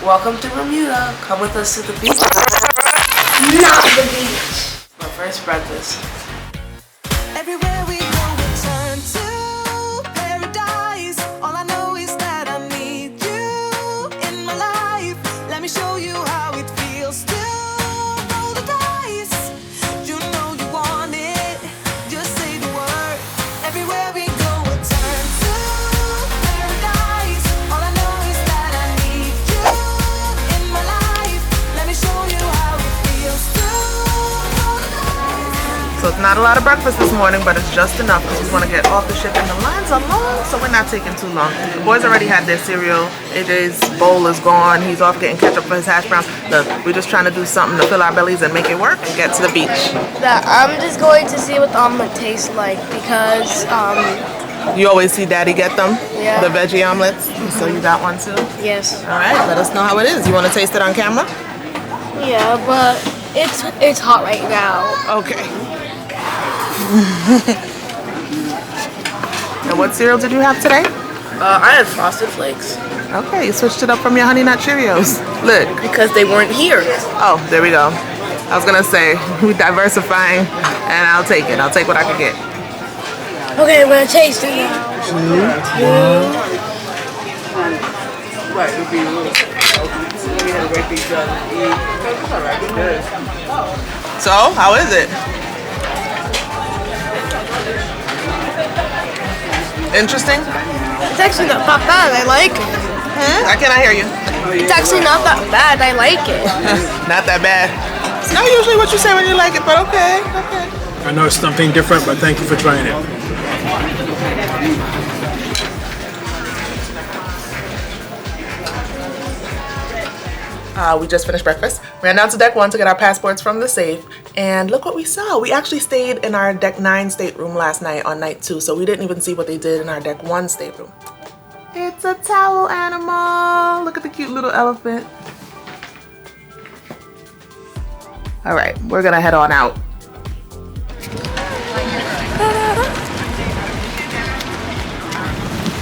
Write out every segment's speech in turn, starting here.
Welcome to Bermuda. Come with us to the beach. Not the beach. Our first breakfast. Everywhere we go, we turn to paradise. All I know is that I need you in my life. Let me show you how it feels to roll the dice. You know you want it, just say the word. Everywhere we go, we turn to paradise. All I know is that I need you in my life. Let me show you how it feels to roll the dice. So it's not a lot of breakfast this morning, but it's just enough because we want to get off the ship and the lines are long, so we're not taking too long. The boys already had their cereal. AJ's bowl is gone. He's off getting ketchup for his hash browns. Look, we're just trying to do something to fill our bellies and make it work and get to the beach. I'm just going to see what the omelet tastes like because You always see Daddy get them? Yeah. The veggie omelets? So you got one too? yes. All right, let us know how it is. You want to taste it on camera? Yeah, but it's hot right now. Okay. And what cereal did you have today? I had Frosted Flakes Okay, you switched it up from your Honey Nut Cheerios. Look. because they weren't here. Oh, there we go. I was gonna say, we diversifying, and I'll take it. I'll take what I can get. Okay, I'm gonna taste it now. So, how is it? Interesting? It's actually not that bad. I like it. I cannot hear you. It's actually not that bad. I like it. Not that bad. It's not usually what you say when you like it, but okay. Okay. I know it's something different, but thank you for trying it. We just finished breakfast. Ran down to deck 1 to get our passports from the safe, and look what we saw. We actually stayed in our deck 9 stateroom last night on night 2, so we didn't even see what they did in our deck 1 stateroom. It's a towel animal. Look at the cute little elephant. All right, we're gonna head on out.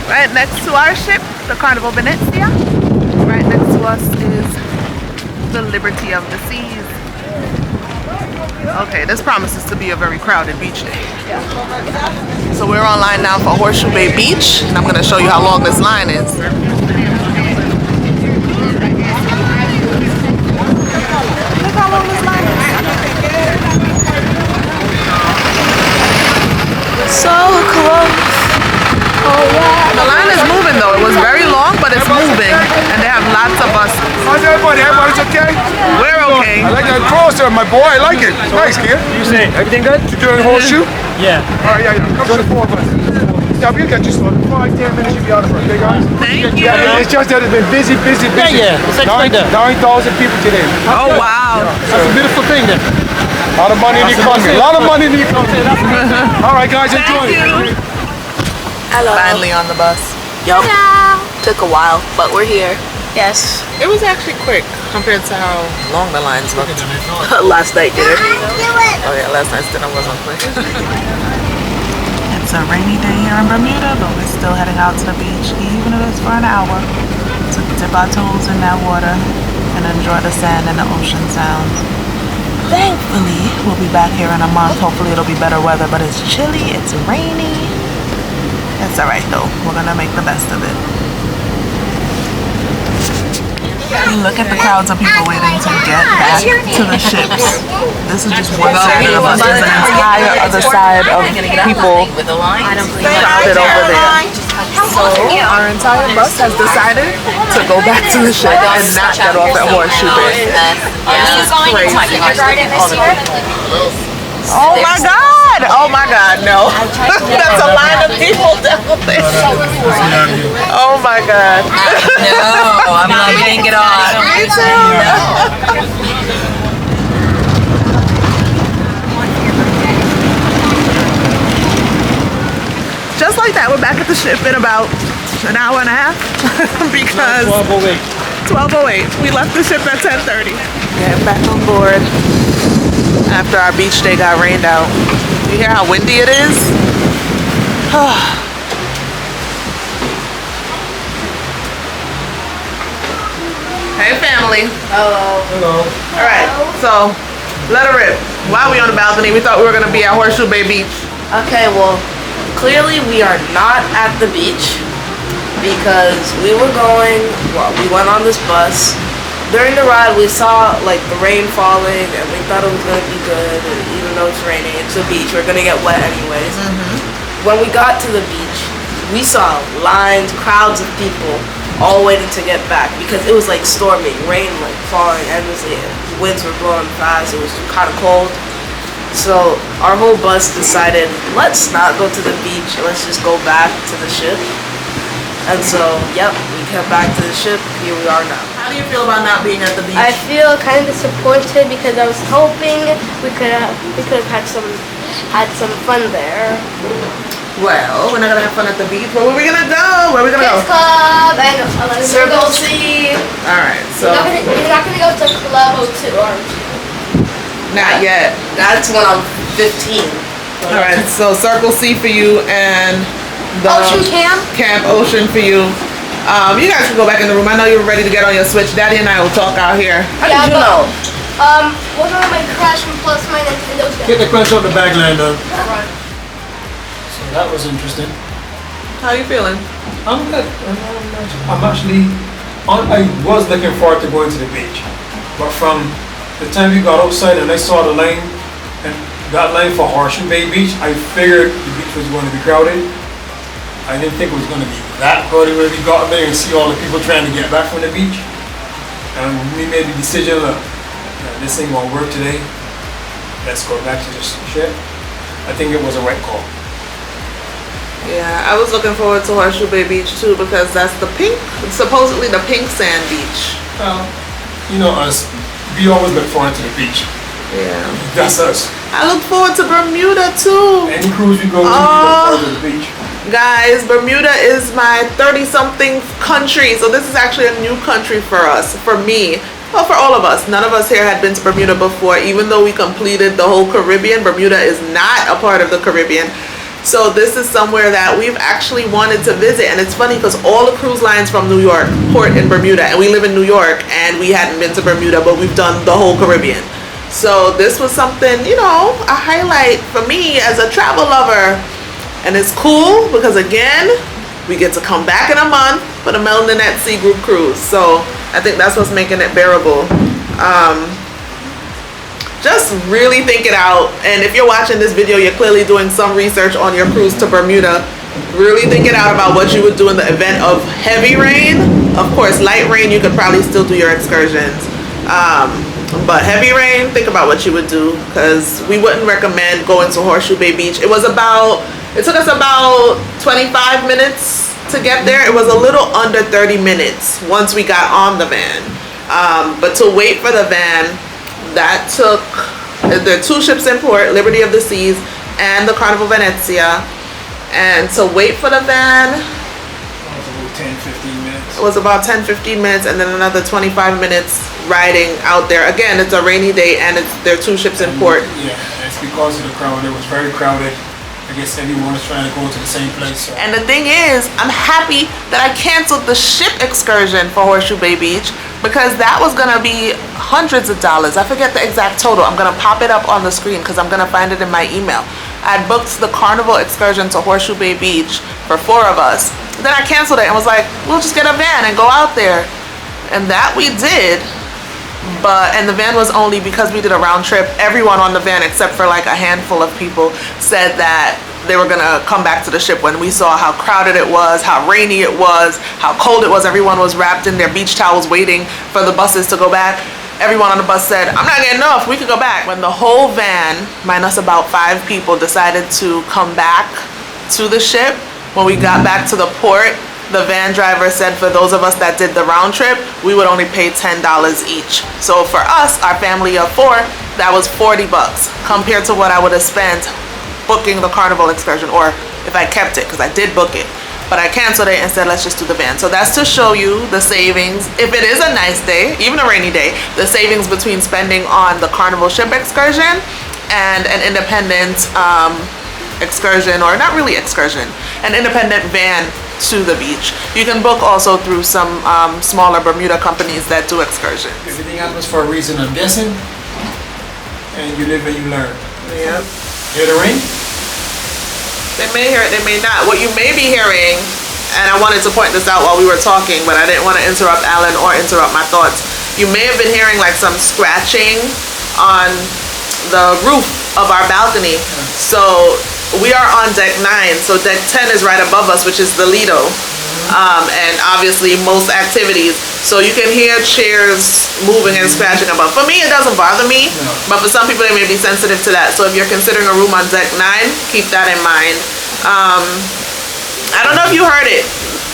Right next to our ship, the Carnival Venezia. Right next to us is the Liberty of the Seas. Okay, this promises to be a very crowded beach day. So we're online now for Horseshoe Bay Beach, and I'm gonna show you how long this line is. Look how long this line is. So close. Oh yeah. The line is moving though. It was very long, but it's moving, and they have lots of buses. How's everybody? Everybody's okay? We're okay. I like that cross there, my boy. I like it. It's nice, kid. You say everything good? You doing a horseshoe? Yeah. All right, yeah. Come to the 4 of us. Yeah, we'll get you started. 5-10 minutes, you'll be out of it. Okay, guys? Thank you. Yeah, it's just that it's been busy. Yeah. It's like that. 9,000 people today. Oh wow. That's a beautiful thing then. A lot of money in the economy. A lot of money in the economy. All right, guys, enjoy it. Hello. Finally on the bus. Yup. Took a while, but we're here. Yes. It was actually quick compared to how long the lines looked. Last night dinner. Oh yeah, last night's dinner wasn't quick. It's a rainy day here in Bermuda, but we're still heading out to the beach, even if it's for an hour, to dip our toes in that water and enjoy the sand and the ocean sounds. Thankfully, we'll be back here in a month. Hopefully it'll be better weather, but it's chilly, it's rainy. It's alright though, we're gonna make the best of it. Look at the crowds of people waiting to get back to the ships. This is just one side of us. There's an entire other side of people crowded over there. So our entire bus has decided to go back to the ship and not get off at Horseshoe Bay. This is crazy. Oh my God! Oh my God, no. That's a line of people down there. Oh my God. No, I'm glad we didn't get on. Just like that, we're back at the ship in about an hour and a half because 12:08. We left the ship at 10:30. Getting back on board after our beach day got rained out. You hear how windy it is? Hey, family. Hello. All right, so let her rip. Why are we on the balcony? We thought we were gonna be at Horseshoe Bay Beach. Okay, well, clearly we are not at the beach because we went on this bus. During the ride, we saw like the rain falling and we thought it was gonna be good. And even though it's raining, it's a beach. We're gonna get wet anyways. When we got to the beach, we saw lines, crowds of people all waiting to get back because it was like storming, rain like falling endlessly, winds were blowing fast, it was kind of cold. So our whole bus decided, let's not go to the beach, let's just go back to the ship. And so, yep, we came back to the ship, here we are now. How do you feel about not being at the beach? I feel kind of disappointed because I was hoping we could have had some fun there. Well, we're not gonna have fun at the beach. Where are we gonna go? Where are we gonna Kids go? Club and Circle C. All right, so You're not gonna go to Club O2, aren't you? not yet. That's when I'm 15. All right, so Circle C for you and the Ocean Camp? Camp Ocean for you. You guys can go back in the room. I know you're ready to get on your Switch. Daddy and I will talk out here. How did you know? One of my Crash and plus my Nintendo. Get the crunch on the back line though. So that was interesting. How you feeling? I'm good. I'm actually, I was looking forward to going to the beach. But from the time we got outside and I saw the line, and that line for Horseshoe Bay Beach, I figured the beach was going to be crowded. I didn't think it was going to be that crowded when we got there and see all the people trying to get back from the beach. And we made the decision, look, this ain't gonna work today. Let's go back to the ship. I think it was a right call. Yeah, I was looking forward to Horseshoe Bay Beach too because that's supposedly the pink sand beach. Well, you know us, we always look forward to the beach. Yeah. That's us. I look forward to Bermuda too. Any cruise we go to, we look forward to the beach. Guys, Bermuda is my 30-something country, so this is actually a new country for us, for me, well, for all of us. None of us here had been to Bermuda before, even though we completed the whole Caribbean. Bermuda is not a part of the Caribbean, so this is somewhere that we've actually wanted to visit. And it's funny because all the cruise lines from New York port in Bermuda, and we live in New York, and we hadn't been to Bermuda, but we've done the whole Caribbean. So this was something, you know, a highlight for me as a travel lover. And it's cool because again, we get to come back in a month for the Melanin at Sea group cruise. So I think that's what's making it bearable. Just really think it out. And if you're watching this video, you're clearly doing some research on your cruise to Bermuda. Really think it out about what you would do in the event of heavy rain. Of course, light rain, you could probably still do your excursions. But heavy rain, think about what you would do because we wouldn't recommend going to Horseshoe Bay Beach. It took us about 25 minutes to get there. It was a little under 30 minutes once we got on the van. But to wait for the van, that took, there are two ships in port, Liberty of the Seas and the Carnival Venezia. And to wait for the van, it was about 10-15 minutes and then another 25 minutes riding out there. Again, it's a rainy day and there are two ships in port. Yeah, it's because of the crowd. It was very crowded. I guess everyone is trying to go to the same place. So. And the thing is, I'm happy that I canceled the ship excursion for Horseshoe Bay Beach because that was gonna be hundreds of dollars. I forget the exact total. I'm gonna pop it up on the screen because I'm gonna find it in my email. I had booked the Carnival excursion to Horseshoe Bay Beach for 4 of us. Then I canceled it and was like, we'll just get a van and go out there. And that we did. And the van was only because we did a round trip. Everyone on the van except for like a handful of people said that they were gonna come back to the ship when we saw how crowded it was, how rainy it was, how cold it was. Everyone was wrapped in their beach towels waiting for the buses to go back. Everyone on the bus said, I'm not getting off, we could go back. When the whole van, minus about 5 people, decided to come back to the ship, when we got back to the port, the van driver said for those of us that did the round trip, we would only pay $10 each. So for us, our family of 4, that was $40 compared to what I would have spent booking the Carnival excursion, or if I kept it, because I did book it. But I canceled it and said, let's just do the van. So that's to show you the savings. If it is a nice day, even a rainy day, the savings between spending on the Carnival ship excursion and an independent excursion, or not really excursion, an independent van to the beach. You can book also through some smaller Bermuda companies that do excursions. Everything happens for a reason, I'm guessing. And you live and you learn. Yep. Hear the rain? They may hear it, they may not. What you may be hearing, and I wanted to point this out while we were talking, but I didn't want to interrupt Allan or interrupt my thoughts. You may have been hearing like some scratching on the roof of our balcony. So we are on deck 9, so deck 10 is right above us, which is the Lido. And obviously most activities. So you can hear chairs moving and scratching above. For me, it doesn't bother me, but for some people, they may be sensitive to that. So if you're considering a room on deck 9, keep that in mind. I don't know if you heard it.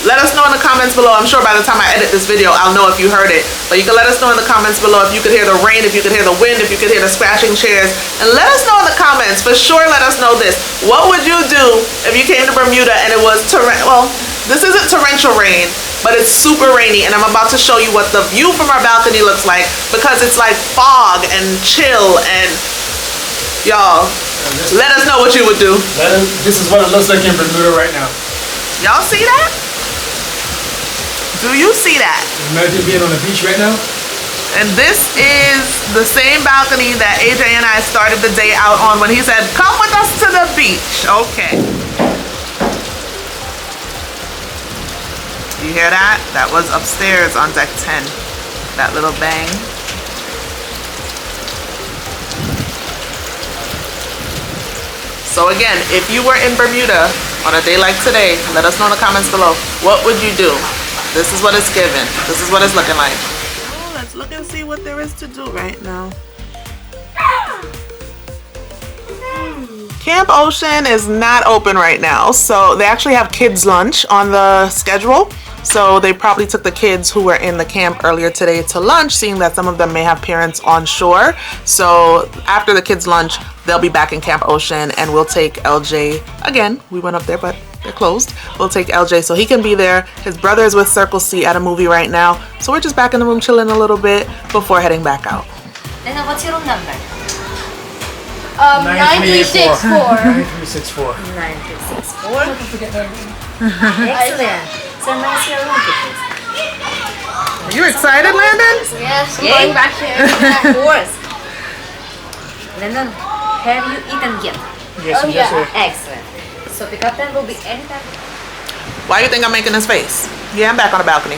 Let us know in the comments below. I'm sure by the time I edit this video, I'll know if you heard it. But you can let us know in the comments below if you could hear the rain, if you could hear the wind, if you could hear the scratching chairs. And let us know in the comments, for sure let us know this. What would you do if you came to Bermuda and it was well, this isn't torrential rain, but it's super rainy, and I'm about to show you what the view from our balcony looks like, because it's like fog and chill, and y'all, let us know what you would do. This is what it looks like in Bermuda right now. Y'all see that? Do you see that? Imagine being on the beach right now. And this is the same balcony that AJ and I started the day out on when he said, come with us to the beach. Okay. You hear that? That was upstairs on deck 10. That little bang. So again, if you were in Bermuda on a day like today, let us know in the comments below. What would you do? This is what it's given. This is what it's looking like. Oh, let's look and see what there is to do right now. Camp Ocean is not open right now, so they actually have kids lunch on the schedule. So they probably took the kids who were in the camp earlier today to lunch, seeing that some of them may have parents on shore. So after the kids lunch, they'll be back in Camp Ocean, and we'll take LJ again. We went up there, but they're closed. We'll take LJ so he can be there. His brother is with Circle C at a movie right now. So we're just back in the room chilling a little bit before heading back out. And what's your room number? 9364. 9364. 9364. Excellent. So nice your room, please. Are you excited, Landon? Yes, I'm going back here. Of course. Landon, have you eaten yet? Yes, yes, sir. Excellent. So pick up time will be anytime. Why do you think I'm making this face? Yeah, I'm back on the balcony.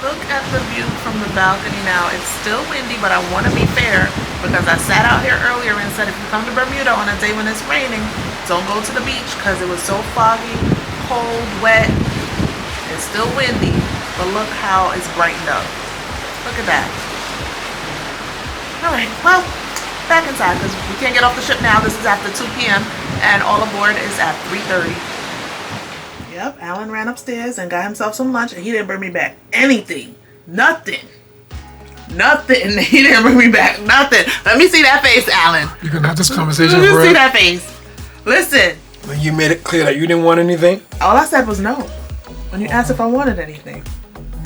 Look at the view from the balcony now. It's still windy, but I want to be fair because I sat out here earlier and said if you come to Bermuda on a day when it's raining, don't go to the beach because it was so foggy, cold, wet. It's still windy, but look how it's brightened up. Look at that. All right, well, back inside because we can't get off the ship now. This is after 2 p.m. and all aboard is at 3:30. Yep, Allan ran upstairs and got himself some lunch, and he didn't bring me back anything. Nothing. Nothing. He didn't bring me back nothing. Let me see that face, Allan. You're gonna have this conversation, Let me bro. see that face. Listen. When you made it clear that you didn't want anything. All I said was no. When you asked if I wanted anything.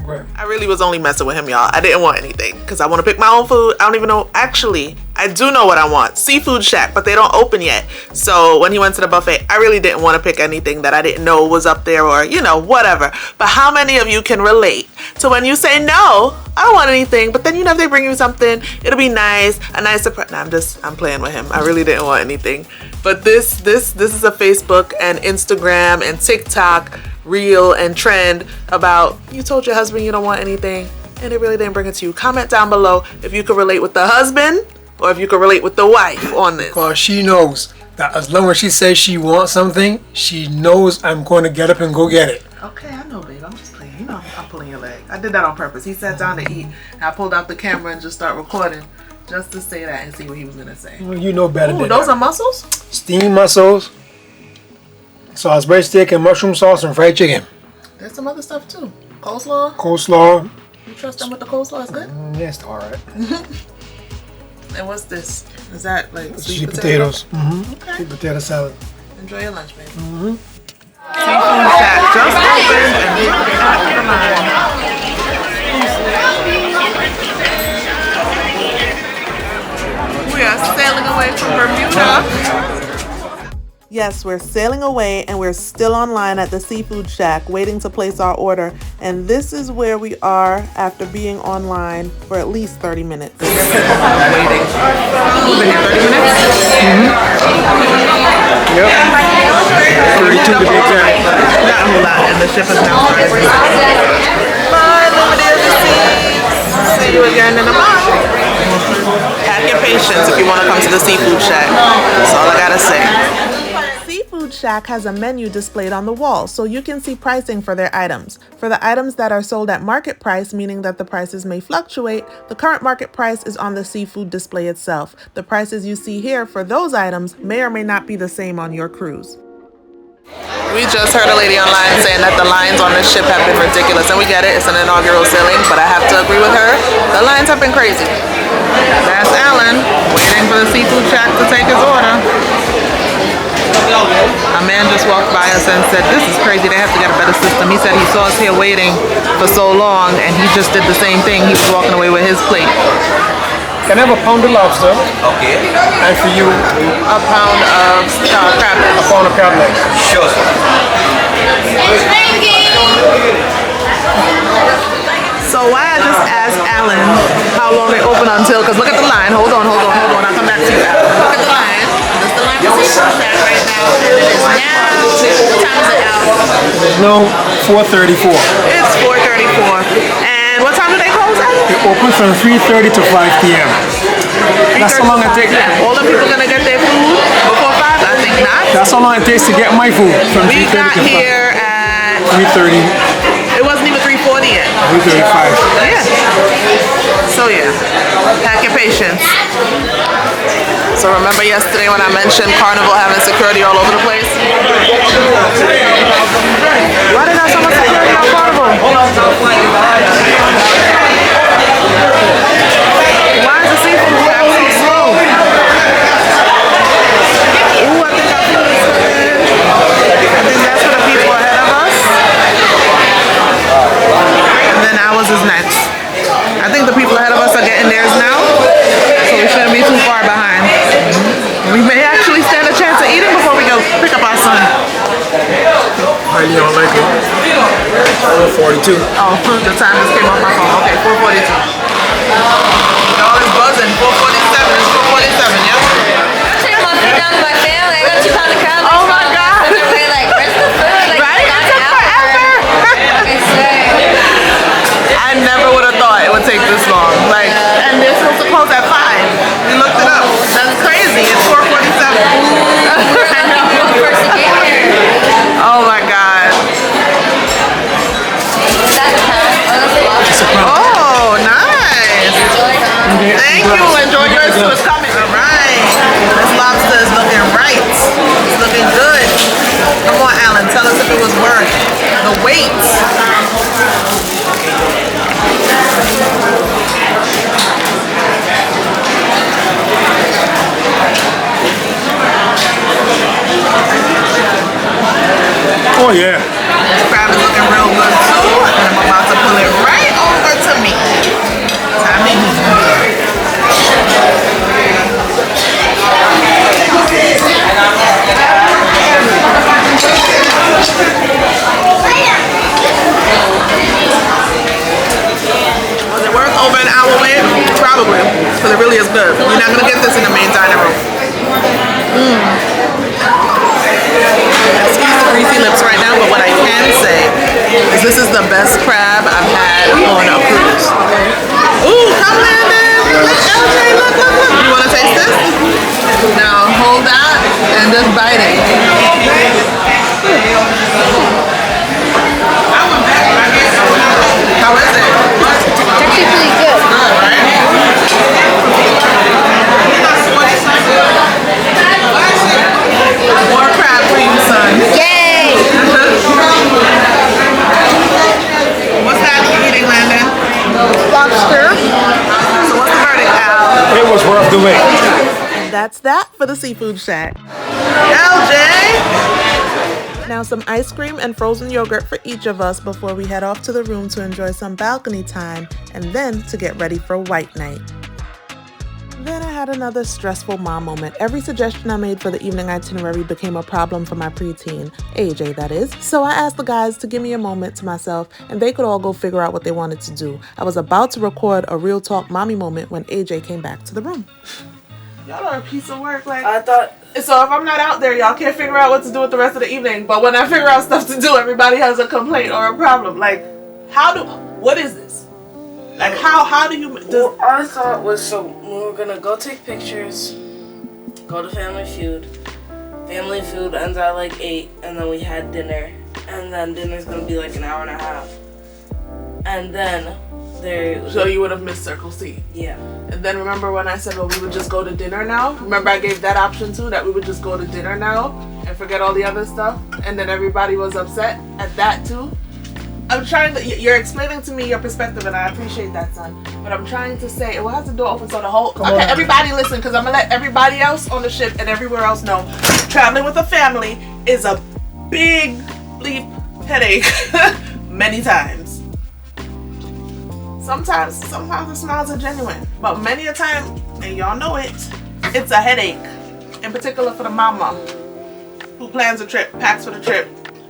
Right. I really was only messing with him, y'all. I didn't want anything because I want to pick my own food. I don't even know. Actually, I do know what I want. Seafood Shack, but they don't open yet. So when he went to the buffet, I really didn't want to pick anything that I didn't know was up there or, you know, whatever. But how many of you can relate to when you say, no, I don't want anything, but then, you know, if they bring you something, it'll be nice, a nice surprise. Nah, I'm playing with him. I really didn't want anything. But this is a Facebook and Instagram and TikTok reel and trend about you told your husband you don't want anything and it really didn't bring it to you. Comment down below if you could relate with the husband or if you could relate with the wife on this. Because she knows that as long as she says she wants something, she knows I'm going to get up and go get it. Okay, I know, babe. I'm just playing. You know, I'm pulling your leg. I did that on purpose. He sat down to eat. And I pulled out the camera and just start recording just to say that and see what he was going to say. Well, you know better Ooh, than those that. are mussels? Steamed mussels, Salisbury steak and mushroom sauce and fried chicken. There's some other stuff too. Coleslaw. Coleslaw. You trust them with the coleslaw? It's good? Yeah, it's alright. And what's this? Is that like Sweet potatoes. Okay. Sweet potato salad. Enjoy your lunch, babe. Seafood Shack just opened and look at the line. We are sailing away from Bermuda. Yes, we're sailing away and we're still online at the Seafood Shack waiting to place our order. And this is where we are after being online for at least 30 minutes. Yep. 32 to be exact. Not a whole lot, and the ship is now started. Bye, Bermuda of the Seas. See you again in a month. Have your patience if you want to come to the Seafood Shack. That's all I gotta say. Seafood Shack has a menu displayed on the wall so you can see pricing for their items. For the items that are sold at market price, meaning that the prices may fluctuate, the current market price is on the seafood display itself. The prices you see here for those items may or may not be the same on your cruise. We just heard a lady online saying that the lines on this ship have been ridiculous, and we get it, it's an inaugural sailing, but I have to agree with her. The lines have been crazy. That's Allan, waiting for the Seafood Shack to take his order. A man just walked by us and said, "This is crazy, they have to get a better system." He said he saw us here waiting for so long and he just did the same thing. He was walking away with his plate. Can I have a pound of lobster? Okay. And for you, A pound of crab legs. a pound of crab legs. Sure, sir. So why I just asked Allan how long they open until, because look at the line. Hold on. I'll come back to you. Look at the line. This is the line for Seafood Shack right now. And it is now, what time is it out? No, 4:34. It's 4:34. And what time do they close at? It opens from 3:30 to 5 p.m. That's how long it takes. All the people gonna get their food before 5? I think not. That's how long it takes to get my food from We 3:30 got to 5. here at, 3:30, it wasn't even 3:40 yet. 3:35. Yeah. So yeah, pack your patience. So remember yesterday when I mentioned Carnival having security all over the place? Why did I have so much security on Carnival? Why is the Seafood Shack so slow? Ooh, I think I feel this. I think that's for the people ahead of us. And then ours is next. I think the people ahead of us are getting theirs now, so we shouldn't be too far behind. We may actually stand a chance of eating before we go pick up our son. Highly unlikely. 4:42. Oh, the time just came off my phone. Okay, 4:42. It all is buzzing. 4:47. It's 4:47, yeah? Take my food down to my family. I got 2 pounds of crab legs. Oh my God. They're like, where's the food? Like, Right? It not took out forever. I say. I never would have thought it would take this long. Like, and they're supposed to close at 5. We looked it up. That's crazy. It's 4:47. We're not the one person to get here. Oh my God. Is that the pound? Oh, that's a lot. Oh, nice. Enjoy that. Thank you. Enjoy yours too. It's coming. All right. This lobster is looking right. It's looking good. Come on, Allan. Tell us if it was worth the wait. Oh yeah. This crab is looking real good too. And I'm about to pull it right over to me. Time to eat. Was it worth over an hour wait? Probably, because it really is good. You're not gonna get this in the main dining room. Excuse the greasy lips right now, but what I can say is this is the best crab I've had on a cruise. Ooh, come Landon! Look, LJ, look. You wanna taste this? Now hold that and just bite it. How is it? It's actually pretty good. More crab for you, son. Yay! What's that you eating, Landon? Lobster. So what's the verdict, Al? It was worth the wait. And that's that for the Seafood Shack. LJ! Now some ice cream and frozen yogurt for each of us before we head off to the room to enjoy some balcony time and then to get ready for white night. Then I had another stressful mom moment. Every suggestion I made for the evening itinerary became a problem for my preteen, AJ that is. So I asked the guys to give me a moment to myself and they could all go figure out what they wanted to do. I was about to record a real talk mommy moment when AJ came back to the room. Y'all are a piece of work, like I thought. so if I'm not out there, y'all can't figure out what to do with the rest of the evening. But when I figure out stuff to do, everybody has a complaint or a problem. Like, what is this? Like, how do you... What I thought was, so we were gonna go take pictures, go to Family Feud. Family Feud ends at like 8, and then we had dinner. And then dinner's gonna be like an hour and a half. And then So you would have missed Circle C. Yeah. And then remember when I said, well, we would just go to dinner now? Remember I gave that option too, that we would just go to dinner now and forget all the other stuff? And then everybody was upset at that too? I'm trying to, you're explaining to me your perspective and I appreciate that, son. But I'm trying to say, well, how's the door open so the whole, okay, everybody listen, because I'm going to let everybody else on the ship and everywhere else know. Traveling with a family is a big bleep headache many times. Sometimes the smiles are genuine, but many a time, and y'all know it, it's a headache. In particular for the mama who plans a trip, packs for the trip,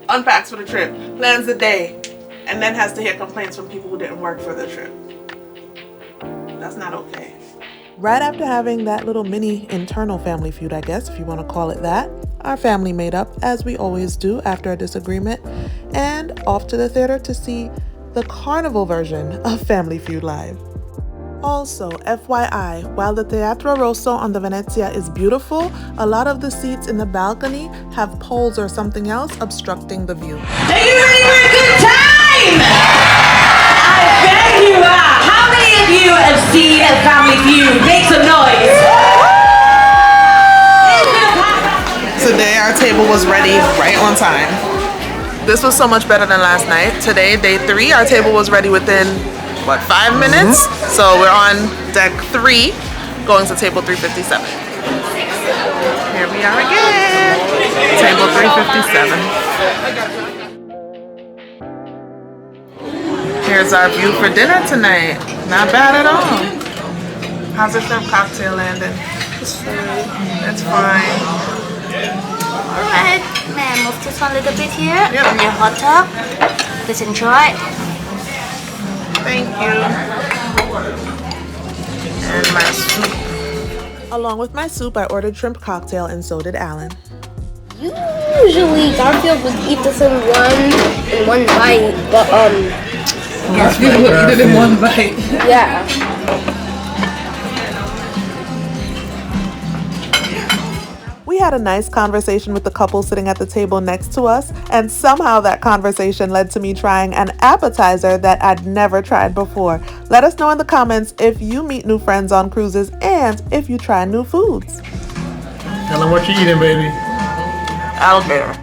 unpacks for the trip, plans the day, and then has to hear complaints from people who didn't work for the trip. That's not okay. Right after having that little mini internal family feud, I guess, if you want to call it that, our family made up, as we always do after a disagreement, and off to the theater to see the Carnival version of Family Feud Live. Also, FYI, while the Teatro Rosso on the Venezia is beautiful, a lot of the seats in the balcony have poles or something else obstructing the view. Are you ready for a good time? I bet you are. How many of you have seen a Family Feud? Make some noise. Today our table was ready right on time. This was so much better than last night. Today, day 3, our table was ready within, 5 minutes? So we're on deck 3, going to table 357. Here we are again. Table 357. Here's our view for dinner tonight. Not bad at all. How's the shrimp cocktail landing? It's fine. It's fine. Alright, may I move this one a little bit here? Yep. On your hot tub. Please enjoy. Thank you. And my soup. Along with my soup, I ordered shrimp cocktail and so did Allan. Usually Garfield would eat this in one bite, but Garfield would eat it in one bite. yeah. We had a nice conversation with the couple sitting at the table next to us, and somehow that conversation led to me trying an appetizer that I'd never tried before. Let us know in the comments if you meet new friends on cruises and if you try new foods. Tell them what you're eating, baby. Alligator.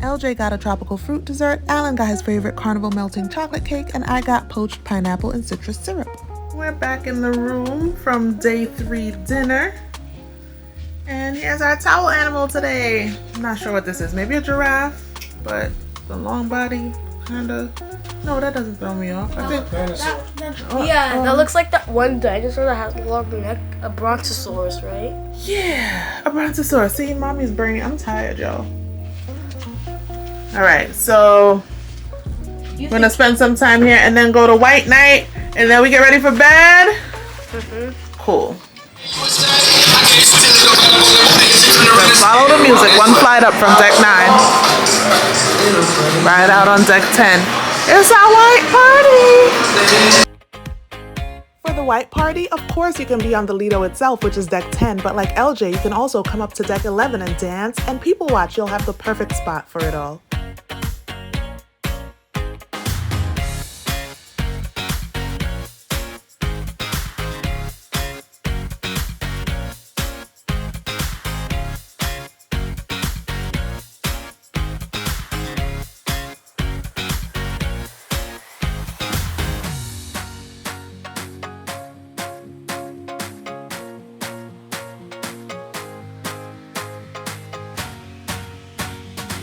LJ got a tropical fruit dessert, Allan got his favorite Carnival melting chocolate cake, and I got poached pineapple and citrus syrup. We're back in the room from day 3 dinner. And here's our towel animal today. I'm not sure what this is. Maybe a giraffe, but the long body, kinda. No, that doesn't throw me off. I think. Yeah, that looks like that one dinosaur that has a long neck, a brontosaurus, right? Yeah, a brontosaurus. See, mommy's brain. I'm tired, y'all. All right, so we're gonna spend some time here and then go to white night, and then we get ready for bed. Cool. Let's follow the music. One flight up from deck 9. Right out on deck 10. It's our white party! For the white party, of course you can be on the Lido itself, which is deck 10, but like LJ, you can also come up to deck 11 and dance and people watch. You'll have the perfect spot for it all.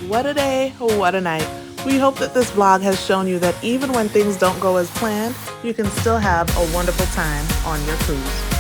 What a day, what a night. We hope that this vlog has shown you that even when things don't go as planned, you can still have a wonderful time on your cruise.